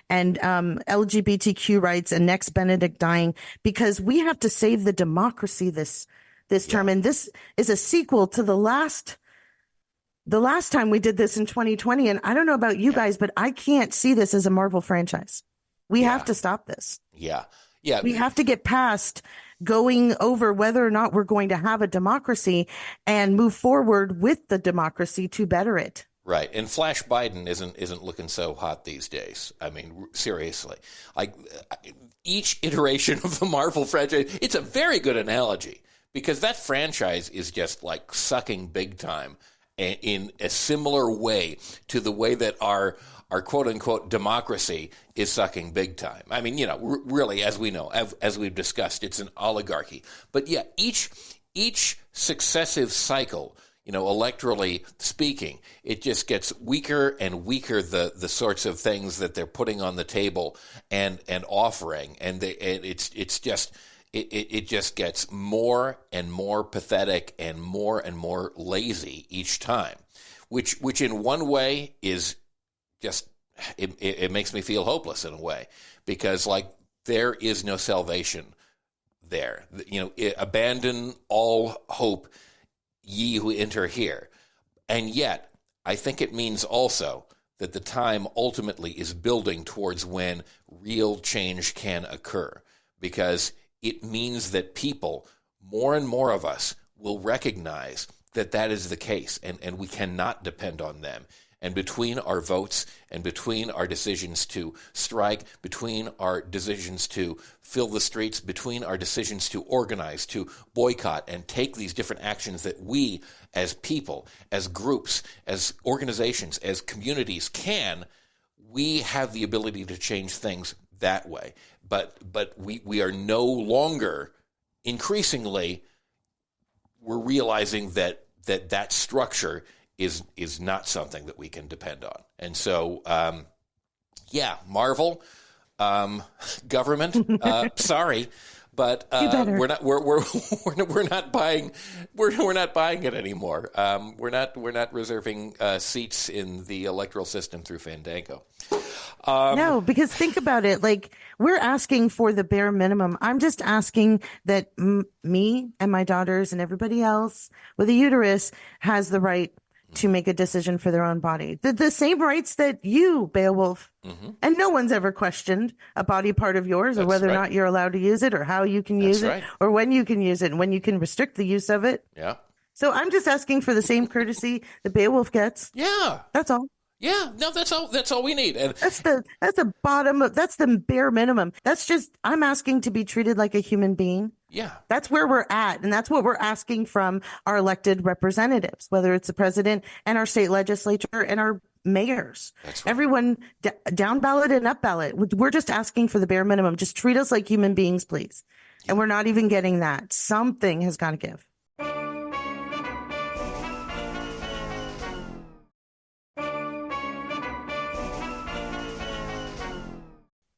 and LGBTQ rights and next Benedict dying, because we have to save the democracy this term. And this is a sequel to the last time we did this in 2020. And I don't know about you guys, but I can't see this as a Marvel franchise. We have to stop this. Yeah. Yeah. We have to get past going over whether or not we're going to have a democracy and move forward with the democracy to better it. Right. And Flash Biden isn't looking so hot these days. I mean, seriously. Like, each iteration of the Marvel franchise, it's a very good analogy, because that franchise is just like sucking big time in a similar way to the way that our quote unquote democracy is sucking big time. I mean, really, as we know, as we've discussed, it's an oligarchy. But yeah, each successive cycle, electorally speaking, it just gets weaker and weaker, the sorts of things that they're putting on the table and offering, and it just gets more and more pathetic and more lazy each time, which in one way is just, it makes me feel hopeless in a way, because like there is no salvation there. Abandon all hope, ye who enter here. And yet, I think it means also that the time ultimately is building towards when real change can occur, because it means that people, more and more of us, will recognize that is the case, and we cannot depend on them. And between our votes and between our decisions to strike, between our decisions to fill the streets, between our decisions to organize, to boycott, and take these different actions that we as people, as groups, as organizations, as communities we have the ability to change things that way. But we are no longer, increasingly, we're realizing that structure is not something that we can depend on. And so, Marvel, government, sorry, but we're not buying it anymore. We're not reserving seats in the electoral system through Fandango. No, because think about it. Like, we're asking for the bare minimum. I'm just asking that me and my daughters and everybody else with a uterus has the right to make a decision for their own body. The same rights that you, Beowulf, and no one's ever questioned a body part of yours, or whether or not you're allowed to use it, or how you can use it, or when you can use it, and when you can restrict the use of it. Yeah. So I'm just asking for the same courtesy that Beowulf gets. Yeah. That's all. Yeah, no, that's all we need. And that's the bare minimum. That's just, I'm asking to be treated like a human being. Yeah. That's where we're at. And that's what we're asking from our elected representatives, whether it's the president and our state legislature and our mayors. That's right. Everyone down ballot and up ballot. We're just asking for the bare minimum. Just treat us like human beings, please. And we're not even getting that. Something has got to give.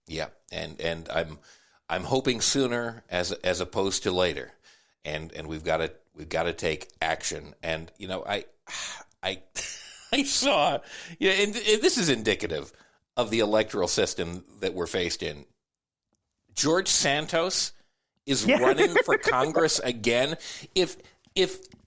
Yeah, and I'm hoping sooner as opposed to later, and we've got to take action. And I saw, and this is indicative of the electoral system that we're faced in. George Santos is running for Congress again. If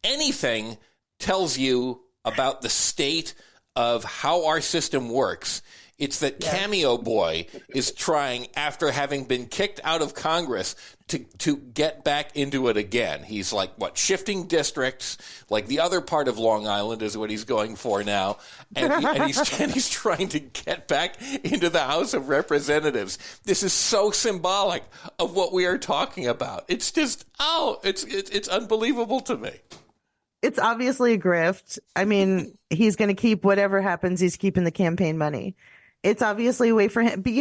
anything tells you about the state of how our system works, it's that Cameo Boy is trying, after having been kicked out of Congress, to get back into it again. He's like, shifting districts, like the other part of Long Island is what he's going for now. And he's trying to get back into the House of Representatives. This is so symbolic of what we are talking about. It's just, it's unbelievable to me. It's obviously a grift. I mean, he's going to keep whatever happens. He's keeping the campaign money. It's obviously a way for him. But,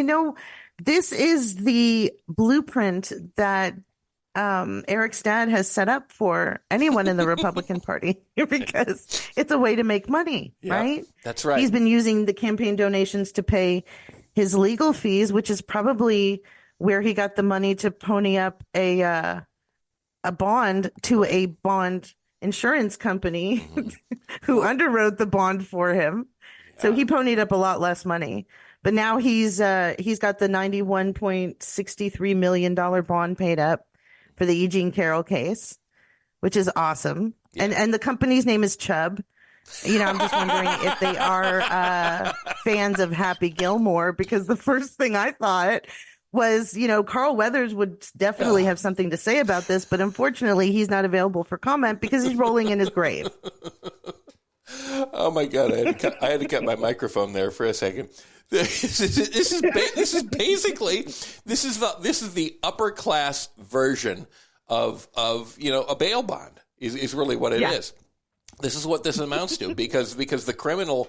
this is the blueprint that Eric's dad has set up for anyone in the Republican Party, because it's a way to make money, right? That's right. He's been using the campaign donations to pay his legal fees, which is probably where he got the money to pony up a bond to a bond insurance company who underwrote the bond for him. So he ponied up a lot less money. But now he's got the $91.63 million bond paid up for the E. Jean Carroll case, which is awesome. Yeah. And the company's name is Chubb. I'm just wondering if they are fans of Happy Gilmore, because the first thing I thought was, Carl Weathers would definitely have something to say about this, but unfortunately he's not available for comment because he's rolling in his grave. Oh my God! I had to cut my microphone there for a second. This is basically the upper class version of a bail bond is really what it is. This is what this amounts to, because the criminal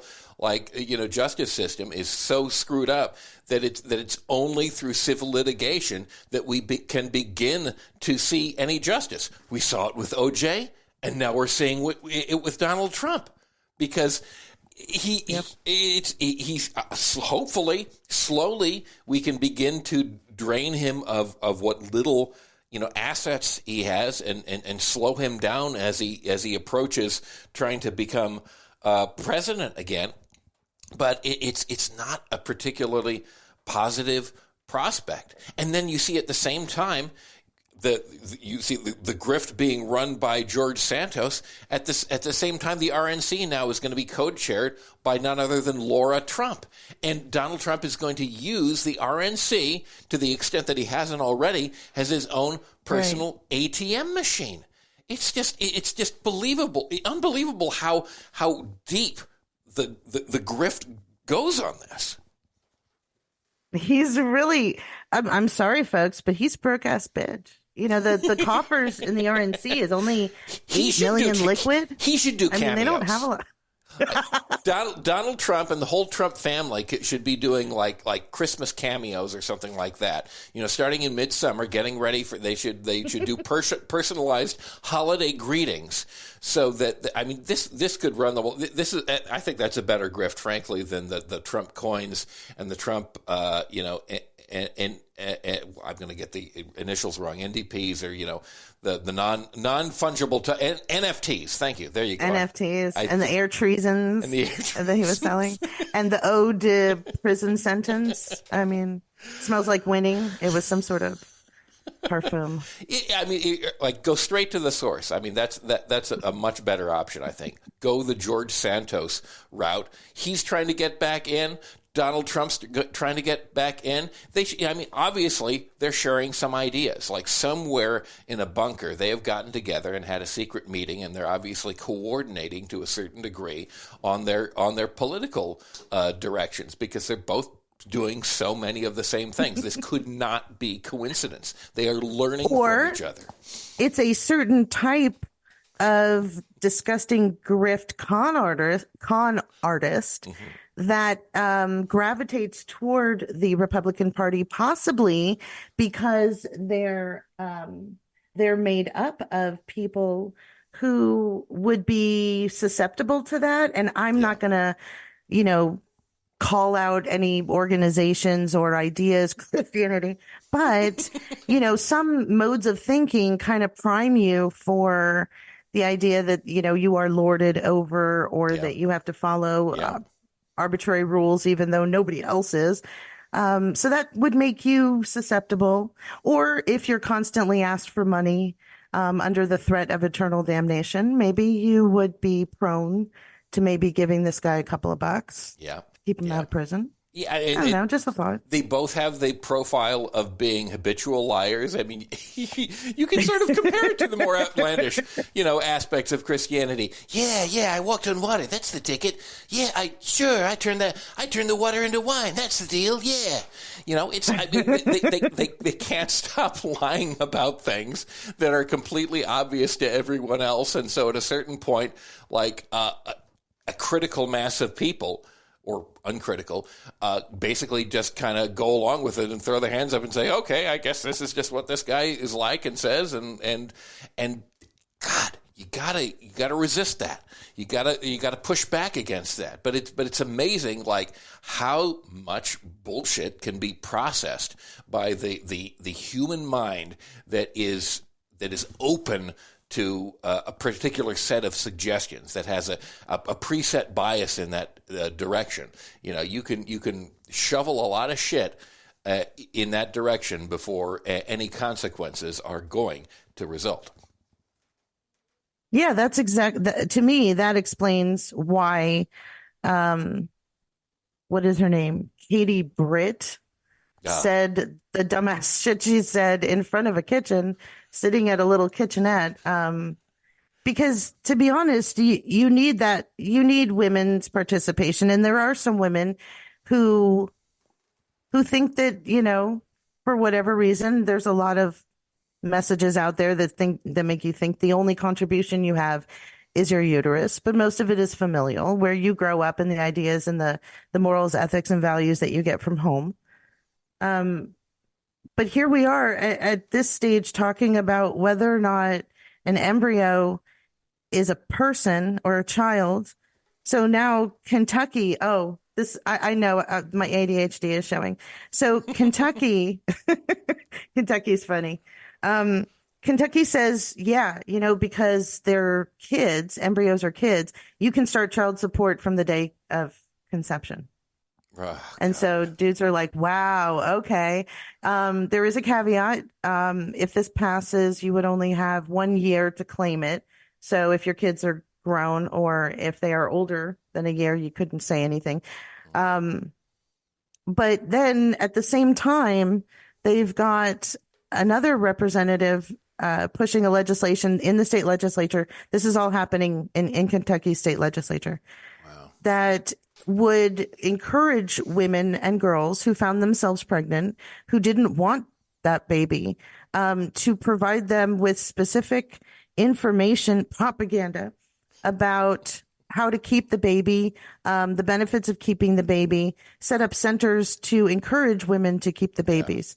justice system is so screwed up that it's only through civil litigation that we can begin to see any justice. We saw it with OJ, and now we're seeing it with Donald Trump, because he's hopefully slowly we can begin to drain him of what little assets he has, and slow him down as he approaches trying to become president again. But it's not a particularly positive prospect. And then you see at the same time the grift being run by George Santos. At the same time, the RNC now is going to be co-chaired by none other than Laura Trump. And Donald Trump is going to use the RNC, to the extent that he hasn't already, as his own personal ATM machine. It's just unbelievable how deep the grift goes on this. He's really, I'm sorry, folks, but he's broke-ass bitch. The coffers in the RNC is only 8 million liquid. He should do cameos. They don't have a lot. Donald Trump and the whole Trump family should be doing like Christmas cameos or something like that. Starting in midsummer, getting ready for they should do personalized holiday greetings, so that this could run the whole. I think that's a better grift, frankly, than the Trump coins and the Trump and I'm going to get the initials wrong. NDPs, or the non-fungible NFTs. Thank you. There you go. NFTs and the air treasons that he was selling, and the ode to prison sentence. Smells like winning. It was some sort of parfum. Go straight to the source. That's a much better option, I think. Go the George Santos route. He's trying to get back in. Donald Trump's trying to get back in. Obviously, they're sharing some ideas. Like somewhere in a bunker, they have gotten together and had a secret meeting, and they're obviously coordinating to a certain degree on their political directions, because they're both doing so many of the same things. This could not be coincidence. They are learning from each other. It's a certain type of disgusting grift con artist. Mm-hmm. That gravitates toward the Republican Party, possibly because they're made up of people who would be susceptible to that. And I'm not going to, call out any organizations or ideas, Christianity, but, some modes of thinking kind of prime you for the idea that, you are lorded over, or that you have to follow arbitrary rules, even though nobody else is. So that would make you susceptible. Or if you're constantly asked for money under the threat of eternal damnation, maybe you would be prone to maybe giving this guy a couple of bucks. Yeah. Keep him out of prison. Yeah, I don't know, just a thought. They both have the profile of being habitual liars. You can sort of compare it to the more outlandish, aspects of Christianity. Yeah, I walked on water. That's the ticket. Yeah, I turned the water into wine. That's the deal. Yeah, they can't stop lying about things that are completely obvious to everyone else, and so at a certain point, a critical mass of people, or uncritical, basically just kind of go along with it and throw their hands up and say, okay, I guess this is just what this guy is like and says, and God, you gotta resist that. You gotta push back against that. But it's amazing, how much bullshit can be processed by the human mind that is open to a particular set of suggestions, that has a preset bias in that direction. You can shovel a lot of shit in that direction before any consequences are going to result. Yeah, that's to me, that explains why, um, what is her name? Katie Britt Uh, said the dumbass shit she said in front of a kitchen, sitting at a little kitchenette. Because to be honest, you need that, you need women's participation. And there are some women who, who think that, for whatever reason, there's a lot of messages out there that make you think the only contribution you have is your uterus, but most of it is familial, where you grow up and the ideas and the morals, ethics, and values that you get from home. Um, but here we are at this stage talking about whether or not an embryo is a person or a child. So now Kentucky, oh, this, I know my ADHD is showing. So Kentucky, Kentucky's funny. Um, Kentucky says, yeah, because they're kids, embryos are kids, you can start child support from the day of conception. And so dudes are like, wow, okay. There is a caveat. If this passes, you would only have 1 year to claim it. So if your kids are grown or if they are older than a year, you couldn't say anything. Um, but then at the same time, they've got another representative pushing a legislation in the state legislature. This is all happening in Kentucky state legislature. wow. That would encourage women and girls who found themselves pregnant, who didn't want that baby, to provide them with specific information, propaganda about how to keep the baby, the benefits of keeping the baby, set up centers to encourage women to keep the babies.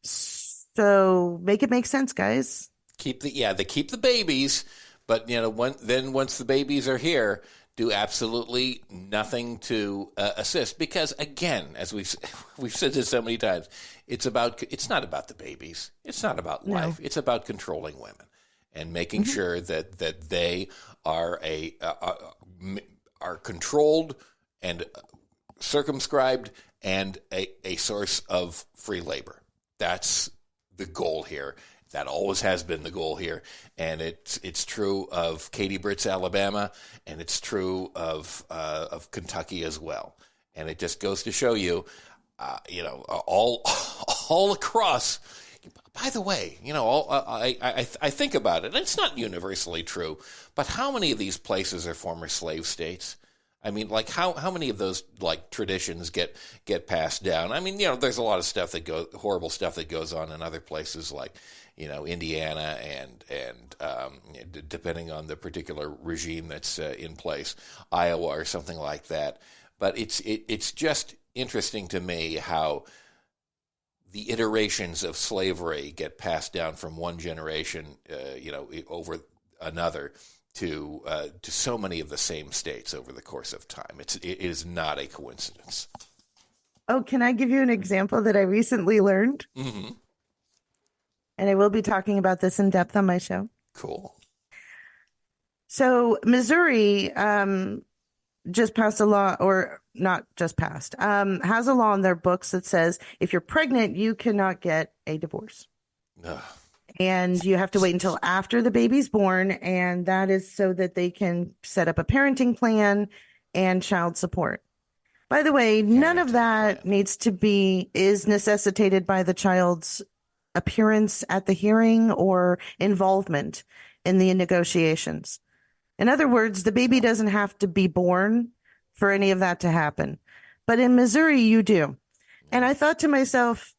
So make it make sense, guys. They keep the babies, but once the babies are here, do absolutely nothing to assist, because again, as we've said this so many times, it's not about the babies, it's not about life, it's about controlling women and making sure that they are are controlled and circumscribed and a source of free labor. That's the goal here. That always has been the goal here, and it's true of Katie Britt's Alabama, and it's true of Kentucky as well. And it just goes to show you, all across. By the way, I think about it, and it's not universally true, but how many of these places are former slave states? I mean, like how many of those like traditions get passed down? I mean, there's a lot of horrible stuff that goes on in other places like, Indiana and depending on the particular regime that's in place, Iowa or something like that. But it's just interesting to me how the iterations of slavery get passed down from one generation, over another to so many of the same states over the course of time. It is not a coincidence. Oh, can I give you an example that I recently learned? Mm-hmm. And I will be talking about this in depth on my show. Cool. So Missouri just passed a law, or not just passed, has a law in their books that says if you're pregnant, you cannot get a divorce. Ugh. And you have to wait until after the baby's born. And that is so that they can set up a parenting plan and child support. By the way, none of that is necessitated by the child's appearance at the hearing or involvement in the negotiations. In other words, the baby doesn't have to be born for any of that to happen. But in Missouri, you do. And I thought to myself,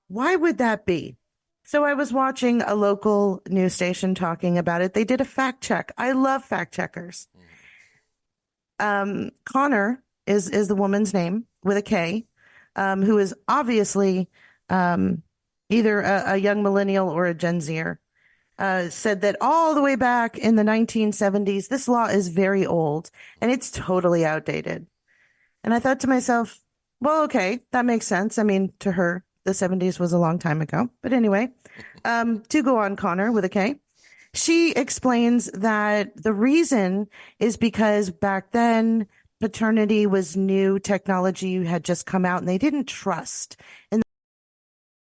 why would that be? So I was watching a local news station talking about it. They did a fact check. I love fact checkers. Connor is the woman's name with a K, who is obviously either a young millennial or a Gen Zer, said that all the way back in the 1970s, this law is very old and it's totally outdated. And I thought to myself, well, okay, that makes sense. I mean, to her, the 70s was a long time ago. But anyway, to go on, Connor with a K, she explains that the reason is because back then paternity was new, technology had just come out, and they didn't trust in